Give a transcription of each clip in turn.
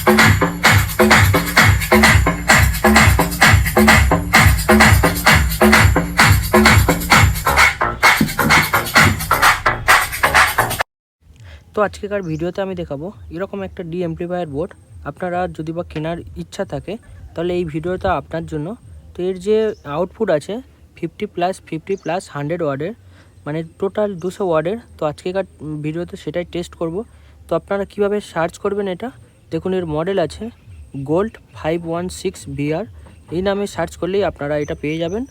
তো আজকেকার ভিডিওতে আমি দেখাবো এরকম একটা ডি অ্যাম্প্লিফায়ার বোর্ড। আপনারা যদি বা কেনার ইচ্ছা থাকে তাহলে এই ভিডিওটা আপনার জন্য। তো এর যে আউটপুট আছে 50+50+100 ওয়ার্ডের, মানে টোটাল 200 ওয়ার্ডের। তো আজকেকার ভিডিওতে সেটাই টেস্ট করব। তো আপনারা কিভাবে সার্চ করবেন এটা দেখুন। এর মডেল আছে গোল্ড 516 VR, এই নামে সার্চ করলেই আপনারা এটা পেয়ে যাবেন।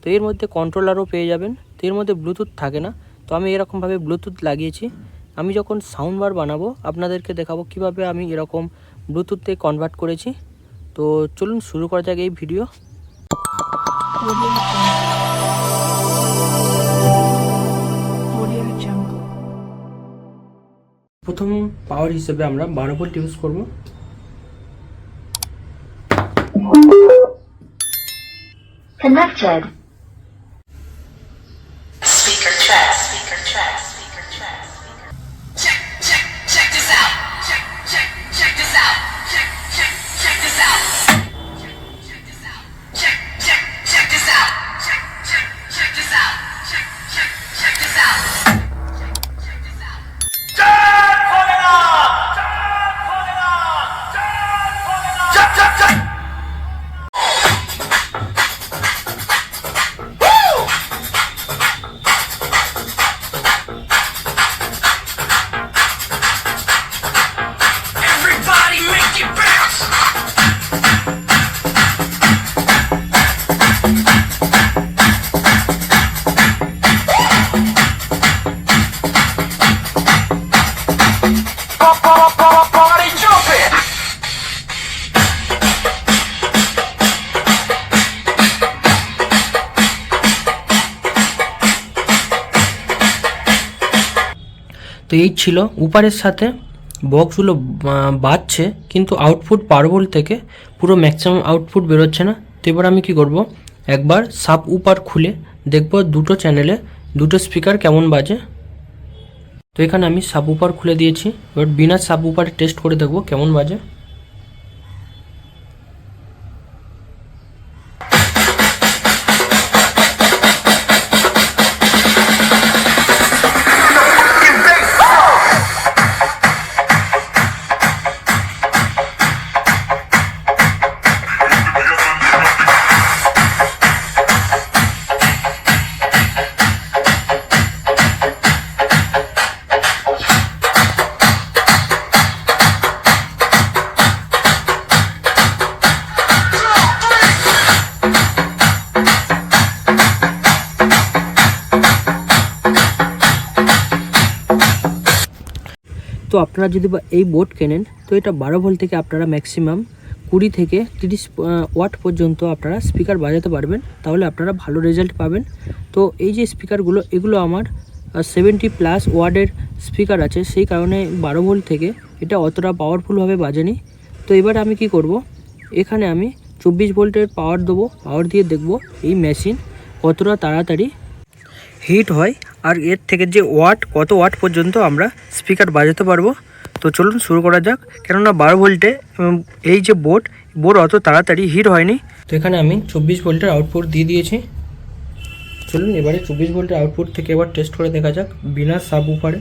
তো এর মধ্যে কন্ট্রোলারও পেয়ে যাবেন। তো এর মধ্যে ব্লুটুথ থাকে না, তো আমি এরকমভাবে ব্লুটুথ লাগিয়েছি। আমি যখন সাউন্ড বার বানাবো আপনাদেরকে দেখাবো কিভাবে আমি এরকম ব্লুটুথে কনভার্ট করেছি। তো চলুন শুরু করা যাক এই ভিডিও। প্রথম পাওয়ার হিসেবে আমরা 12 ভোল্ট ইউজ করব। Connected. তো এই ছিল উপরের সাথে বক্সগুলো বাজছে, কিন্তু আউটপুট 12 ভোল্ট থেকে পুরো ম্যাক্সিমাম আউটপুট বেরোচ্ছে না। তো এবার আমি কি করব, একবার সাব উপার খুলে দেখব দুটো চ্যানেলে দুটো স্পিকার কেমন বাজে। তো এখানে আমি সাব উপার খুলে দিয়েছি, এবার বিনা সাব উপারে টেস্ট করে দেখব কেমন বাজে। তো আপনারা যদি বা এই বোর্ড কেনেন তো এটা 12 ভোল্ট থেকে আপনারা ম্যাক্সিমাম 20 থেকে 30 ওয়াট পর্যন্ত আপনারা স্পিকার বাজাতে পারবেন, তাহলে আপনারা ভালো রেজাল্ট পাবেন। তো এই যে স্পিকারগুলো এগুলো আমার 70+ ওয়াটের স্পিকার আছে, সেই কারণে 12 ভোল্ট থেকে এটা অতটা পাওয়ারফুলভাবে বাজেনি। তো এবার আমি কি করব, এখানে আমি 24 ভোল্টের পাওয়ার দেবো, পাওয়ার দিয়ে দেখব এই মেশিন কতটা তাড়াতাড়ি হিট হয় আর এর থেকে যে ওয়াট কত ওয়াট পর্যন্ত আমরা স্পিকার বাজাতে পারবো। তো চলুন শুরু করা যাক। কেননা 12 ভোল্টে এই যে বোর্ড অত তাড়াতাড়ি হিট হয়নি। তো এখানে আমি 24 ভোল্টের আউটপুট দিয়ে দিয়েছি। চলুন এবারে 24 ভোল্টের আউটপুট থেকে এবার টেস্ট করে দেখা যাক বিনা সাব উপারে।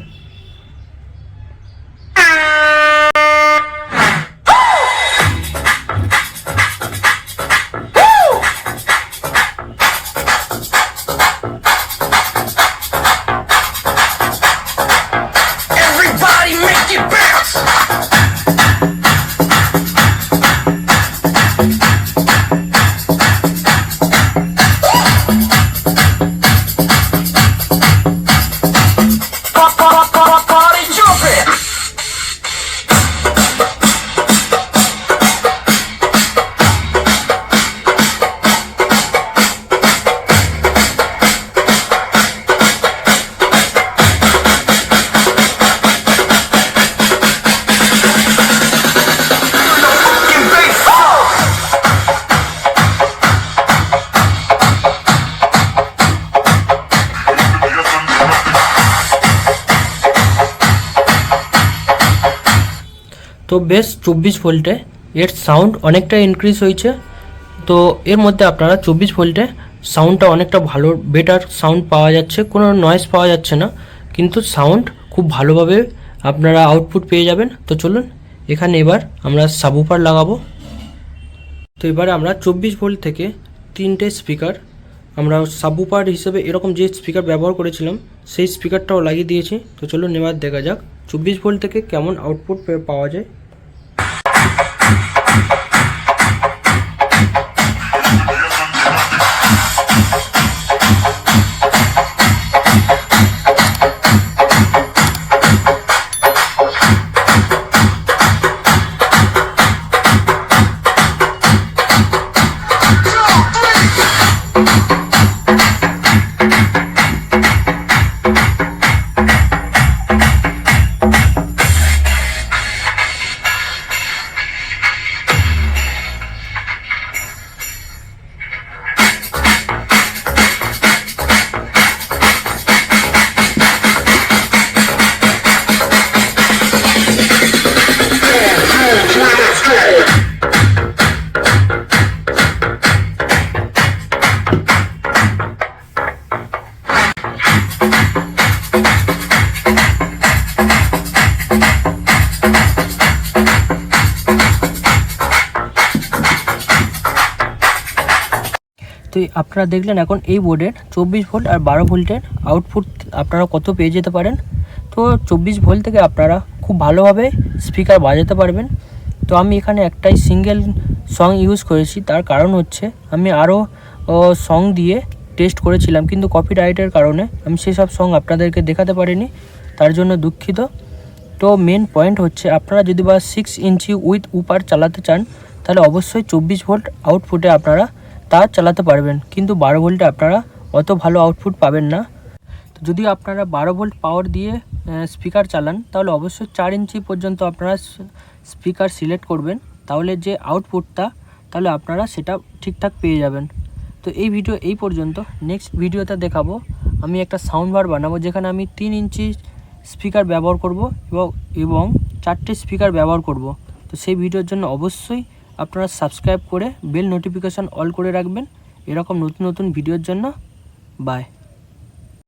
তো বেশ 24 ভোল্টে এর সাউন্ড অনেকটা ইনক্রিজ হয়েছে। তো এর মধ্যে আপনারা 24 ভোল্টে সাউন্ডটা অনেকটা ভালো বেটার সাউন্ড পাওয়া যাচ্ছে, কোনো নয়েজ পাওয়া যাচ্ছে না, কিন্তু সাউন্ড খুব ভালোভাবে আপনারা আউটপুট পেয়ে যাবেন। তো চলুন এখানে এবার আমরা সাবউফার লাগাবো। তো এবারে আমরা 24 ভোল্ট থেকে 3টে স্পিকার আমরা সাবউফার হিসেবে এরকম যে স্পিকার ব্যবহার করেছিলাম সেই স্পিকারটাও লাগিয়ে দিয়েছি। তো চলুন এবার দেখা যাক 24 ভোল্ট থেকে কেমন আউটপুট পাওয়া যায়। তো আপনারা দেখলেন এখন এই বোর্ডের 24 ভোল্ট আর 12 ভোল্টের আউটপুট আপনারা কত পেয়ে যেতে পারেন। তো 24 ভোল্ট থেকে আপনারা খুব ভালোভাবে স্পিকার বাজাতে পারবেন। তো আমি এখানে একটাই সিঙ্গেল সং ইউজ করেছি, তার কারণ হচ্ছে আমি আরও সং দিয়ে টেস্ট করেছিলাম, কিন্তু কপিরাইটের কারণে আমি সেসব সং আপনাদেরকে দেখাতে পারিনি, তার জন্য দুঃখিত। তো মেন পয়েন্ট হচ্ছে আপনারা যদি বা 6 ইঞ্চি উইথ উপার চালাতে চান তাহলে অবশ্যই 24 ভোল্ট আউটপুটে আপনারা তা চালাতে পারবেন, কিন্তু 12 ভোল্টে আপনারা অত ভালো আউটপুট পাবেন না। তো যদি আপনারা 12 ভোল্ট পাওয়ার দিয়ে স্পিকার চালান তাহলে অবশ্যই 4 ইঞ্চি পর্যন্ত আপনারা স্পিকার সিলেক্ট করবেন, তাহলে যে আউটপুটটা তাহলে আপনারা সেটা ঠিকঠাক পেয়ে যাবেন। তো এই ভিডিও এই পর্যন্ত। নেক্সট ভিডিওতে দেখাবো আমি একটা সাউন্ড বার বানাবো যেখানে আমি 3 ইঞ্চি স্পিকার ব্যবহার করব এবং 4টে স্পিকার ব্যবহার করব। তো সেই ভিডিওর জন্য অবশ্যই আপনারা সাবস্ক্রাইব করে বেল নোটিফিকেশান অল করে রাখবেন এরকম নতুন নতুন ভিডিওর জন্য। বাই।